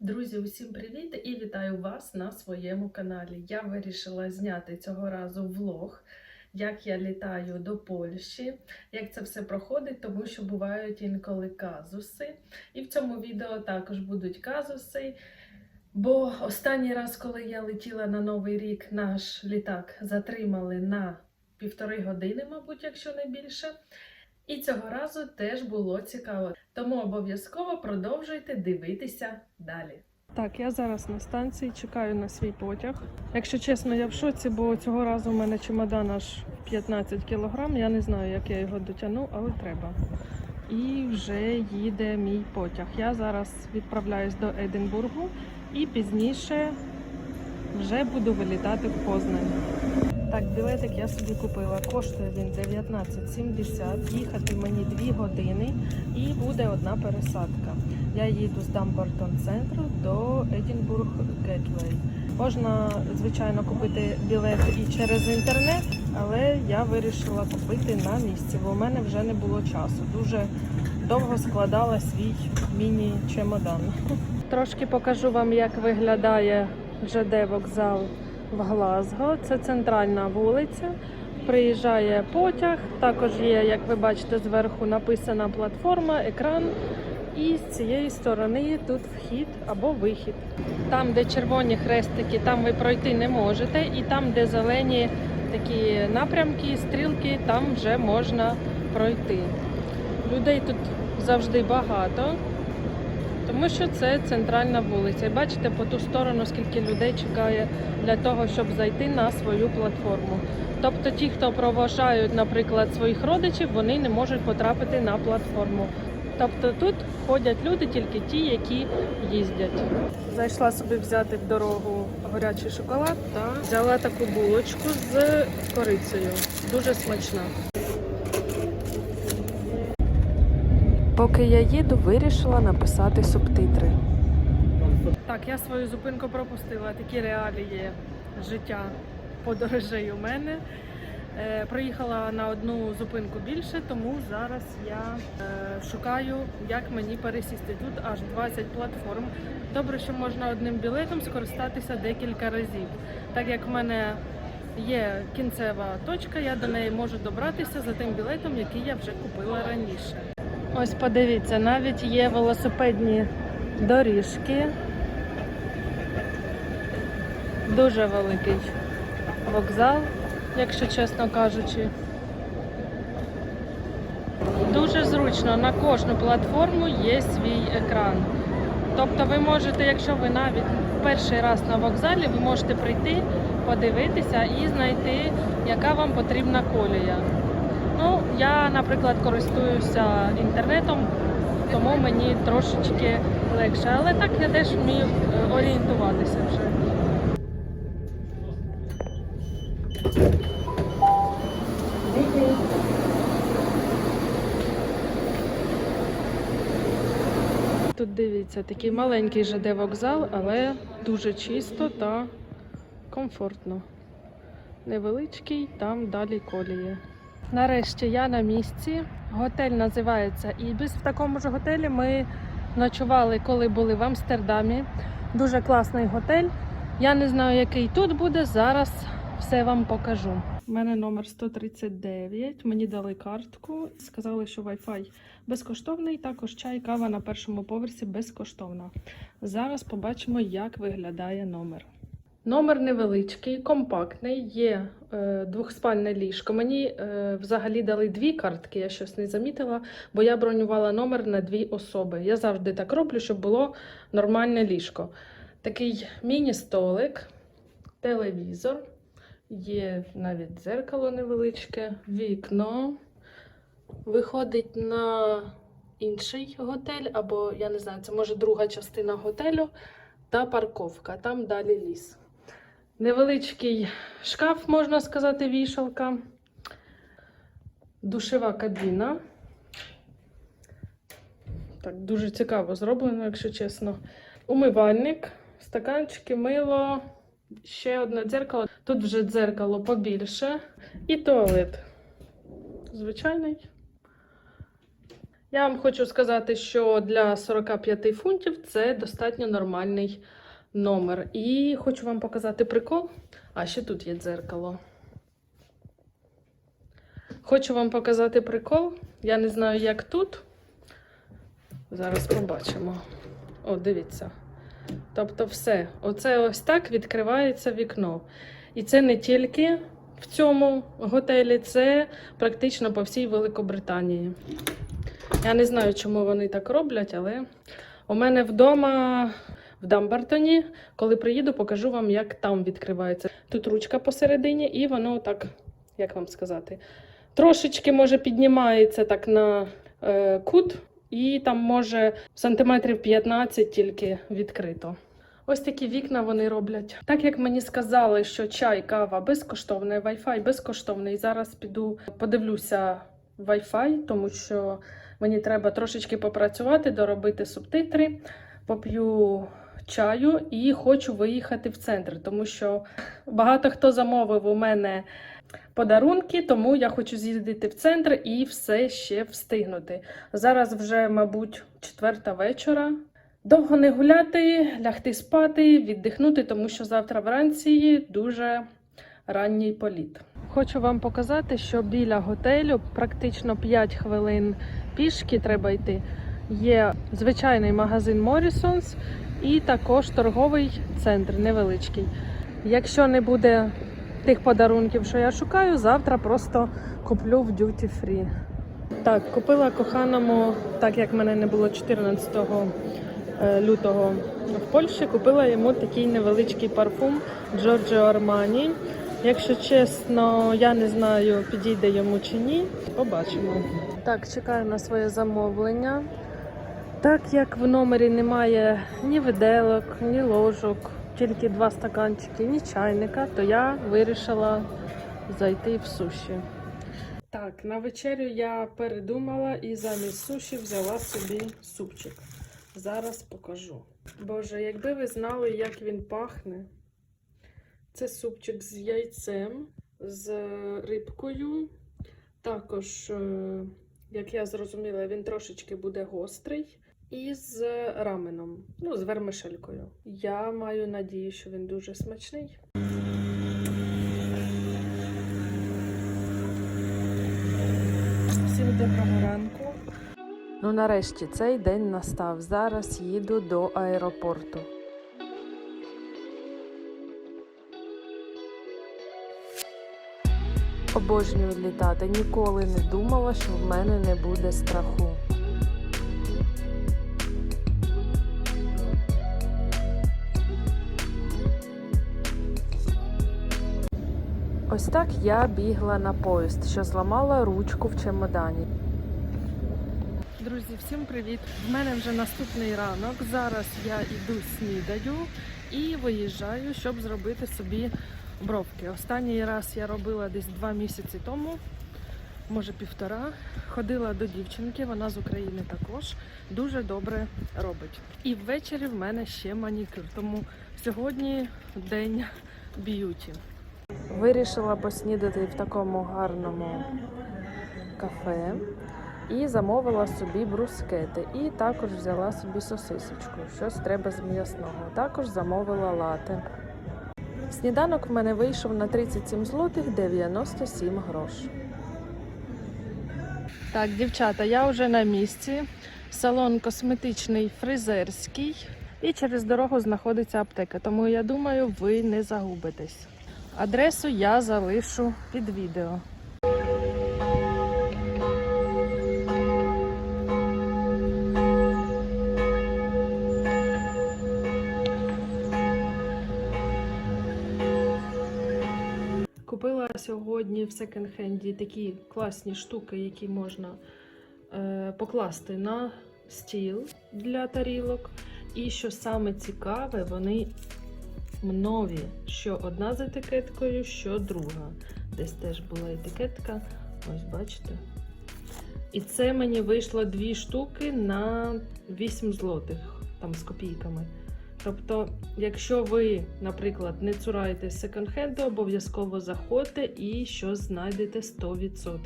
Друзі, усім привіт і вітаю вас на своєму каналі. Я вирішила зняти цього разу влог, як я літаю до Польщі, як це все проходить, тому що бувають інколи казуси. І в цьому відео також будуть казуси, бо останній раз, коли я летіла на Новий рік, наш літак затримали на 1,5 години, мабуть, якщо не більше. І цього разу теж було цікаво. Тому обов'язково продовжуйте дивитися далі. Так, я зараз на станції, чекаю на свій потяг. Якщо чесно, я в шоці, бо цього разу в мене чемодан аж 15 кг. Я не знаю, як я його дотягну, але треба. І вже їде мій потяг. Я зараз відправляюсь до Единбургу і пізніше вже буду вилітати в Познань. Так, білетик я собі купила. Коштує він 19,70. Їхати мені 2 години і буде одна пересадка. Я їду з Дамбертон центру до Единбург Гетвей. Можна, звичайно, купити білет і через інтернет, але я вирішила купити на місці, бо в мене вже не було часу. Дуже довго складала свій міні-чемодан. Трошки покажу вам, як виглядає ЖД-вокзал в Глазго. Це центральна вулиця. Приїжджає потяг. Також є, як ви бачите, зверху написана платформа, екран. І з цієї сторони тут вхід або вихід. Там, де червоні хрестики, там ви пройти не можете. І там, де зелені такі напрямки, стрілки, там вже можна пройти. Людей тут завжди багато, тому що це центральна вулиця. І бачите, по ту сторону, скільки людей чекає для того, щоб зайти на свою платформу. Тобто ті, хто проважають, наприклад, своїх родичів, вони не можуть потрапити на платформу. Тобто тут ходять люди тільки ті, які їздять. Зайшла собі взяти в дорогу гарячий шоколад та взяла таку булочку з корицею. Дуже смачна. Поки я їду, вирішила написати субтитри. Так, я свою зупинку пропустила. Такі реалії життя подорожей у мене. Проїхала на одну зупинку більше, тому зараз я шукаю, як мені пересісти. Тут аж 20 платформ. Добре, що можна одним білетом скористатися декілька разів. Так як в мене є кінцева точка, я до неї можу добратися за тим білетом, який я вже купила раніше. Ось подивіться, навіть є велосипедні доріжки. Дуже великий вокзал, якщо чесно кажучи. Дуже зручно, на кожну платформу є свій екран. Тобто ви можете, якщо ви навіть перший раз на вокзалі, ви можете прийти, подивитися і знайти, яка вам потрібна колія. Ну, я, наприклад, користуюся інтернетом, тому мені трошечки легше. Але так я теж вмію орієнтуватися вже. Тут дивіться, такий маленький ЖД-вокзал, але дуже чисто та комфортно. Невеличкий, там далі колії. Нарешті я на місці. Готель називається Ібіс. В такому ж готелі ми ночували, коли були в Амстердамі. Дуже класний готель. Я не знаю, який тут буде. Зараз все вам покажу. У мене номер 139. Мені дали картку. Сказали, що Wi-Fi безкоштовний. Також чай, кава на першому поверсі безкоштовна. Зараз побачимо, як виглядає номер. Номер невеличкий, компактний, є двохспальне ліжко. Мені взагалі дали 2 картки, я щось не замітила, бо я бронювала номер на 2 особи. Я завжди так роблю, щоб було нормальне ліжко. Такий міні-столик, телевізор, є навіть дзеркало невеличке, вікно. Виходить на інший готель, або, я не знаю, це може друга частина готелю, та парковка, там далі ліс. Невеличкий шкаф, можна сказати, вішалка. Душова кабіна. Так, дуже цікаво зроблено, якщо чесно. Умивальник, стаканчики, мило, ще одне дзеркало. Тут вже дзеркало побільше. І туалет. Звичайний. Я вам хочу сказати, що для 45 фунтів це достатньо нормальний номер. І хочу вам показати прикол. А, ще тут є дзеркало. Хочу вам показати прикол. Я не знаю, як тут. Зараз побачимо. О, дивіться. Тобто все. Оце ось так відкривається вікно. І це не тільки в цьому готелі, це практично по всій Великобританії. Я не знаю, чому вони так роблять, але у мене вдома в Дамбертоні, коли приїду, покажу вам, як там відкривається. Тут ручка посередині, і воно так, як вам сказати, трошечки, може, піднімається так на кут, і там, може, сантиметрів 15 тільки відкрито. Ось такі вікна вони роблять. Так як мені сказали, що чай, кава безкоштовний, Wi-Fi безкоштовний, зараз піду подивлюся Wi-Fi, тому що мені треба трошечки попрацювати, доробити субтитри, поп'ю чаю і хочу виїхати в центр, тому що багато хто замовив у мене подарунки, тому я хочу з'їздити в центр і все ще встигнути. Зараз вже, мабуть, 4 вечора. Довго не гуляти, лягти спати, віддихнути, тому що завтра вранці дуже ранній політ. Хочу вам показати, що біля готелю практично 5 хвилин пішки треба йти. Є звичайний магазин Morrisons і також торговий центр невеличкий. Якщо не буде тих подарунків, що я шукаю, завтра просто куплю в Duty Free. Так, купила коханому, так як мене не було 14 лютого в Польщі, купила йому такий невеличкий парфум Giorgio Armani. Якщо чесно, я не знаю, підійде йому чи ні. Побачимо. Так, чекаю на своє замовлення. Так як в номері немає ні виделок, ні ложок, тільки 2 стаканчики, ні чайника, то я вирішила зайти в суші. Так, на вечерю я передумала і замість суші взяла собі супчик. Зараз покажу. Боже, якби ви знали, як він пахне. Це супчик з яйцем, з рибкою. Також, як я зрозуміла, він трошечки буде гострий. І з раменом, ну, з вермишелькою. Я маю надію, що він дуже смачний. Всім доброго ранку. Ну, нарешті, цей день настав. Зараз їду до аеропорту. Обожнюю літати. Ніколи не думала, що в мене не буде страху. Ось так я бігла на поїзд, що зламала ручку в чемодані. Друзі, всім привіт! В мене вже наступний ранок. Зараз я йду снідаю і виїжджаю, щоб зробити собі бровки. Останній раз я робила десь 2 місяці тому, може 1,5. Ходила до дівчинки, вона з України також, дуже добре робить. І ввечері в мене ще манікюр, тому сьогодні день б'юті. Вирішила поснідати в такому гарному кафе і замовила собі брускети. І також взяла собі сосисочку, щось треба з м'ясного. Також замовила лате. Сніданок в мене вийшов на 37 злотих 97 грош. Так, дівчата, я вже на місці. Салон косметичний фризерський. І через дорогу знаходиться аптека, тому я думаю, ви не загубитесь. Адресу я залишу під відео. Купила сьогодні в секонд-хенді такі класні штуки, які можна покласти на стіл для тарілок. І що саме цікаве, вони нові, що одна з етикеткою, що друга. Десь теж була етикетка, ось бачите. І це мені вийшло 2 штуки на 8 злотих, там з копійками. Тобто, якщо ви, наприклад, не цураєтесь секонд-хенду, обов'язково заходьте і щось знайдете 100%.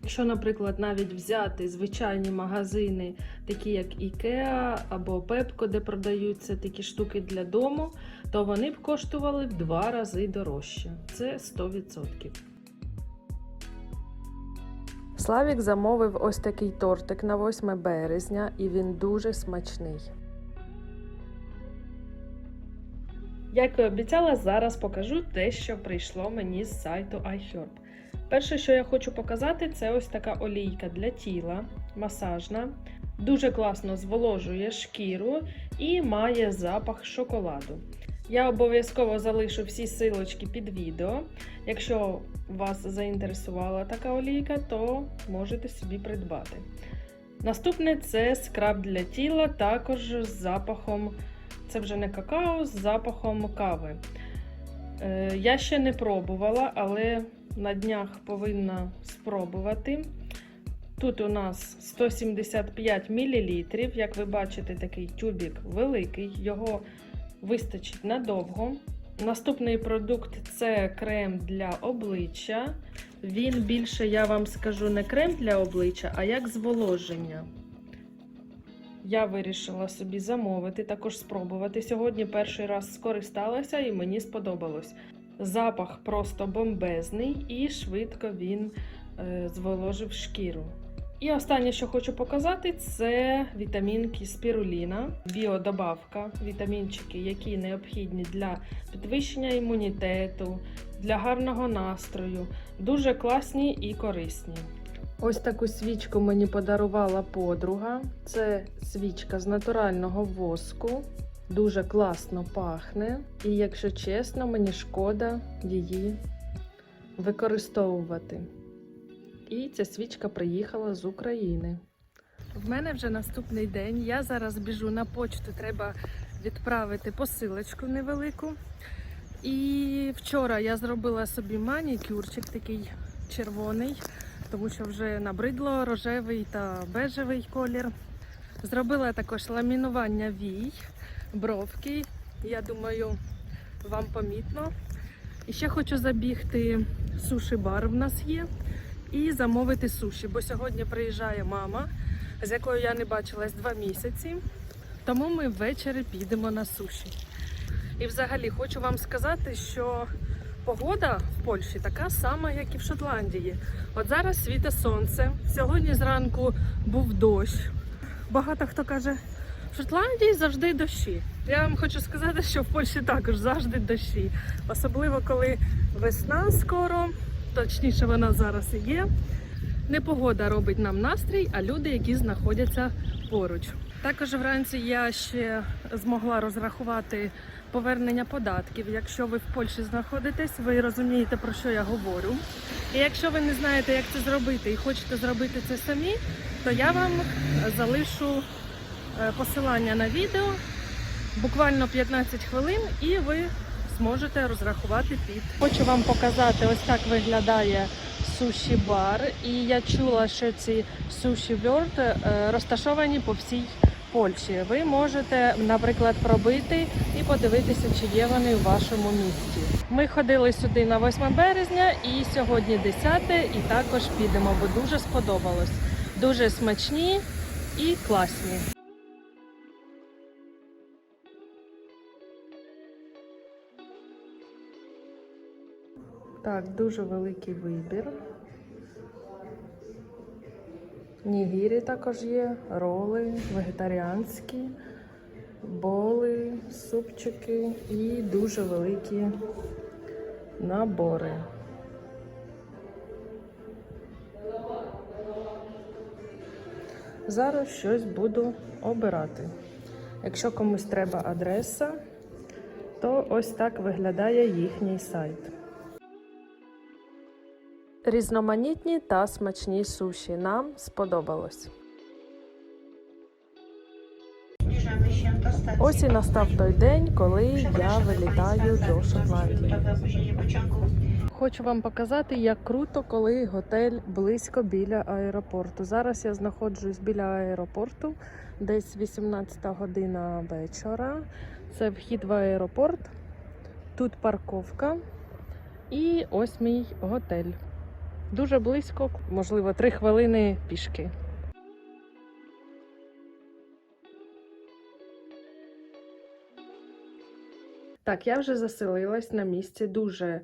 Якщо, наприклад, навіть взяти звичайні магазини, такі як IKEA або Pepco, де продаються такі штуки для дому, то вони б коштували в 2 рази дорожче. Це 100%. Славік замовив ось такий тортик на 8 березня, і він дуже смачний. Як і обіцяла, зараз покажу те, що прийшло мені з сайту iHerb. Перше, що я хочу показати, це ось така олійка для тіла, масажна. Дуже класно зволожує шкіру і має запах шоколаду. Я обов'язково залишу всі силочки під відео. Якщо вас заінтересувала така олійка, то можете собі придбати. Наступне це скраб для тіла, також з запахом, це вже не какао, з запахом кави. Я ще не пробувала, але на днях повинна спробувати. Тут у нас 175 мл, як ви бачите, такий тюбик великий, його вистачить надовго. Наступний продукт – це крем для обличчя. Він більше, я вам скажу, не крем для обличчя, а як зволоження. Я вирішила собі замовити, також спробувати. Сьогодні перший раз скористалася і мені сподобалось. Запах просто бомбезний і швидко він зволожив шкіру. І останнє, що хочу показати, це вітамінки спіруліна, біодобавка, вітамінчики, які необхідні для підвищення імунітету, для гарного настрою, дуже класні і корисні. Ось таку свічку мені подарувала подруга, це свічка з натурального воску, дуже класно пахне і, якщо чесно, мені шкода її використовувати. І ця свічка приїхала з України. В мене вже наступний день. Я зараз біжу на почту, треба відправити посилочку невелику. І вчора я зробила собі манікюрчик такий червоний, тому що вже набридло рожевий та бежевий колір. Зробила також ламінування вій, бровки. Я думаю, вам помітно. І ще хочу забігти, суші-бар в нас є. І замовити суші, бо сьогодні приїжджає мама, з якою я не бачилась 2 місяці, тому ми ввечері підемо на суші. І взагалі хочу вам сказати, що погода в Польщі така сама, як і в Шотландії. От зараз світить сонце, сьогодні зранку був дощ. Багато хто каже, в Шотландії завжди дощі. Я вам хочу сказати, що в Польщі також завжди дощі. Особливо, коли весна скоро. Точніше, вона зараз і є. Не погода робить нам настрій, а люди, які знаходяться поруч. Також вранці я ще змогла розрахувати повернення податків. Якщо ви в Польщі знаходитесь, ви розумієте, про що я говорю. І якщо ви не знаєте, як це зробити і хочете зробити це самі, то я вам залишу посилання на відео, буквально 15 хвилин, і ви зможете розрахувати під. Хочу вам показати, ось так виглядає суші-бар. І я чула, що ці суші-верд розташовані по всій Польщі. Ви можете, наприклад, пробити і подивитися, чи є вони у вашому місті. Ми ходили сюди на 8 березня і сьогодні 10, і також підемо, бо дуже сподобалось. Дуже смачні і класні. Так, дуже великий вибір. Нігірі також є, роли, вегетаріанські, боли, супчики і дуже великі набори. Зараз щось буду обирати. Якщо комусь треба адреса, то ось так виглядає їхній сайт. Різноманітні та смачні суші. Нам сподобалось. Ось і настав той день, коли я вилітаю до Шотландії. Хочу вам показати, як круто, коли готель близько біля аеропорту. Зараз я знаходжусь біля аеропорту, десь 18 година вечора. Це вхід в аеропорт. Тут парковка. І ось мій готель. Дуже близько, можливо, 3 хвилини пішки. Так, я вже заселилась на місці, дуже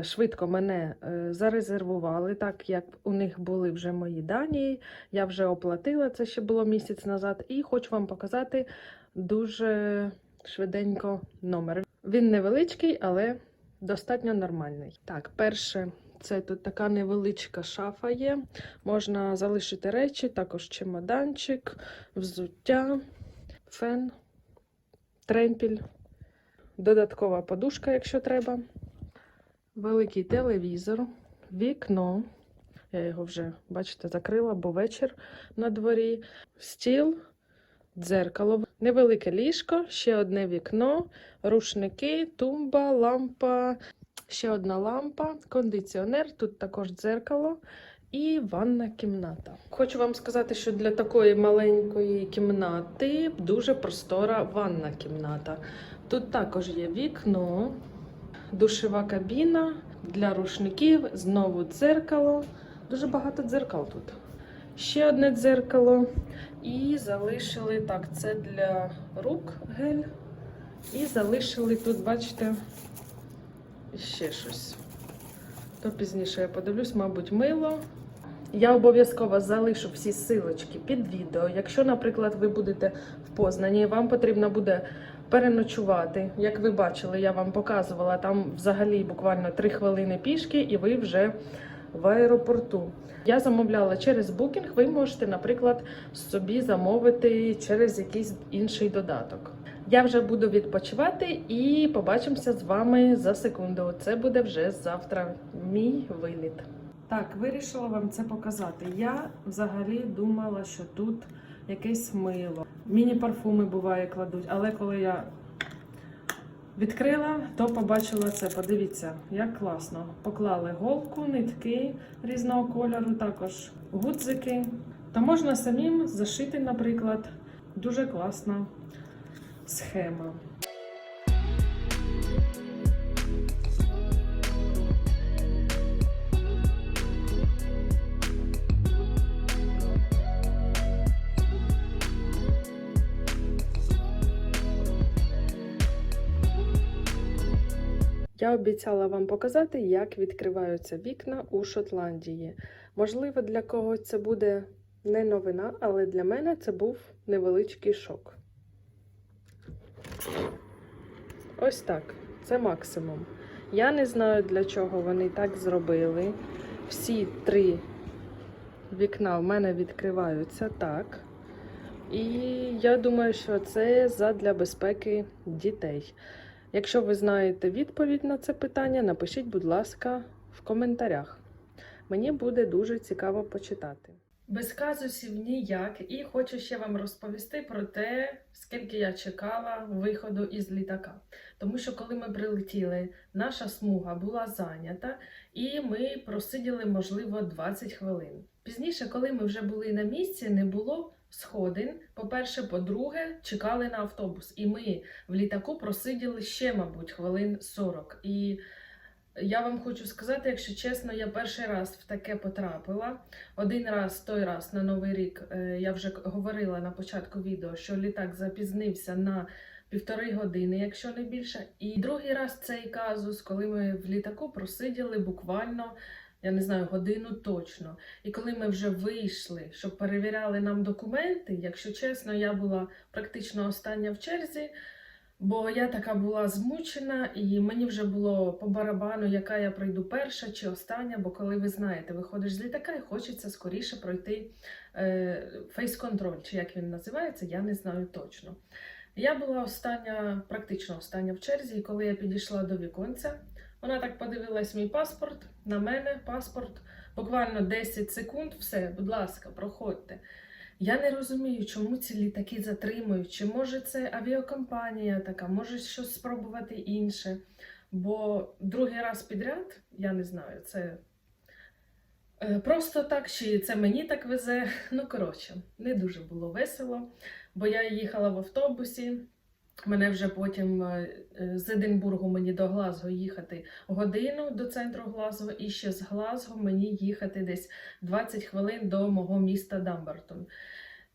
швидко мене зарезервували, так як у них були вже мої дані. Я вже оплатила, це ще було місяць назад, і хочу вам показати дуже швиденько номер. Він невеличкий, але достатньо нормальний. Так, перше, це тут така невеличка шафа є. Можна залишити речі, також чемоданчик, взуття, фен, тремпіль. Додаткова подушка, якщо треба. Великий телевізор, вікно. Я його вже, бачите, закрила, бо вечір на дворі. Стіл, дзеркало, невелике ліжко, ще одне вікно, рушники, тумба, лампа, ще одна лампа, кондиціонер, тут також дзеркало і ванна кімната. Хочу вам сказати, що для такої маленької кімнати дуже простора ванна кімната. Тут також є вікно, душова кабіна для рушників, знову дзеркало. Дуже багато дзеркал тут. Ще одне дзеркало. І залишили, так, це для рук гель. І залишили тут, бачите, ще щось. То пізніше я подивлюсь, мабуть, мило. Я обов'язково залишу всі ссылочки під відео. Якщо, наприклад, ви будете в Познані, вам потрібно буде переночувати. Як ви бачили, я вам показувала, там взагалі буквально 3 хвилини пішки і ви вже в аеропорту. Я замовляла через Booking, ви можете, наприклад, собі замовити через якийсь інший додаток. Я вже буду відпочивати і побачимося з вами за секунду. Це буде вже завтра мій виліт. Так, вирішила вам це показати. Я взагалі думала, що тут якесь мило. Міні-парфуми буває кладуть, але коли я відкрила, то побачила це. Подивіться, як класно. Поклали голку, нитки різного кольору, також гудзики. То можна самим зашити, наприклад. Дуже класна схема. Я обіцяла вам показати, як відкриваються вікна у Шотландії. Можливо, для когось це буде не новина, але для мене це був невеличкий шок. Ось так. Це максимум. Я не знаю, для чого вони так зробили. Всі 3 вікна в мене відкриваються так. І я думаю, що це задля безпеки дітей. Якщо ви знаєте відповідь на це питання, напишіть, будь ласка, в коментарях. Мені буде дуже цікаво почитати. Без казусів ніяк. І хочу ще вам розповісти про те, скільки я чекала виходу із літака. Тому що коли ми прилетіли, наша смуга була зайнята, і ми просиділи, можливо, 20 хвилин. Пізніше, коли ми вже були на місці, не було сходин. По-перше, по-друге, чекали на автобус. І ми в літаку просиділи ще, мабуть, хвилин 40. І я вам хочу сказати, якщо чесно, я перший раз в таке потрапила. Один раз, той раз на Новий рік, я вже говорила на початку відео, що літак запізнився на 1,5 години, якщо не більше. І другий раз цей казус, коли ми в літаку просиділи буквально, я не знаю, годину точно. І коли ми вже вийшли, щоб перевіряли нам документи, якщо чесно, я була практично остання в черзі, бо я така була змучена, і мені вже було по барабану, яка я пройду перша чи остання, бо коли ви знаєте, виходиш з літака і хочеться скоріше пройти фейс-контроль, чи як він називається, я не знаю точно. Я була остання, практично остання в черзі, і коли я підійшла до віконця, вона так подивилась мій паспорт, на мене паспорт, буквально 10 секунд, все, будь ласка, проходьте. Я не розумію, чому ці літаки затримують, чи може це авіакомпанія така, може щось спробувати інше. Бо другий раз підряд, я не знаю, це просто так, чи це мені так везе. Ну, коротше, не дуже було весело, бо я їхала в автобусі, Мене вже потім з Единбургу мені до Глазго їхати годину до центру Глазго, і ще з Глазго мені їхати десь 20 хвилин до мого міста Дамбертон.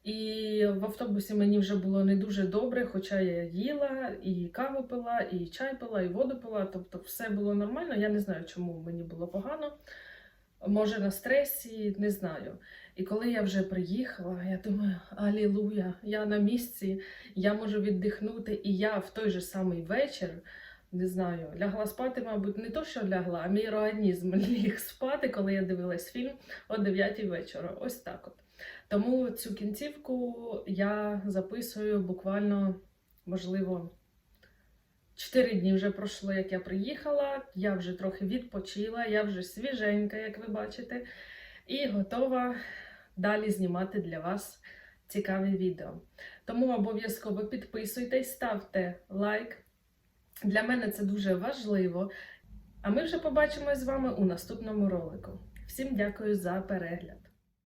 І в автобусі мені вже було не дуже добре, хоча я їла, і каву пила, і чай пила, і воду пила, тобто все було нормально. Я не знаю, чому мені було погано. Може на стресі, не знаю. І коли я вже приїхала, я думаю, алілуя, я на місці, я можу віддихнути. І я в той же самий вечір, не знаю, лягла спати, мабуть, не то, що лягла, а мій організм ліг спати, коли я дивилась фільм о 9 вечора. Ось так от. Тому цю кінцівку я записую буквально, можливо, 4 дні вже пройшло, як я приїхала, я вже трохи відпочила, я вже свіженька, як ви бачите, і готова далі знімати для вас цікаві відео. Тому обов'язково підписуйтесь, ставте лайк. Для мене це дуже важливо. А ми вже побачимось з вами у наступному ролику. Всім дякую за перегляд!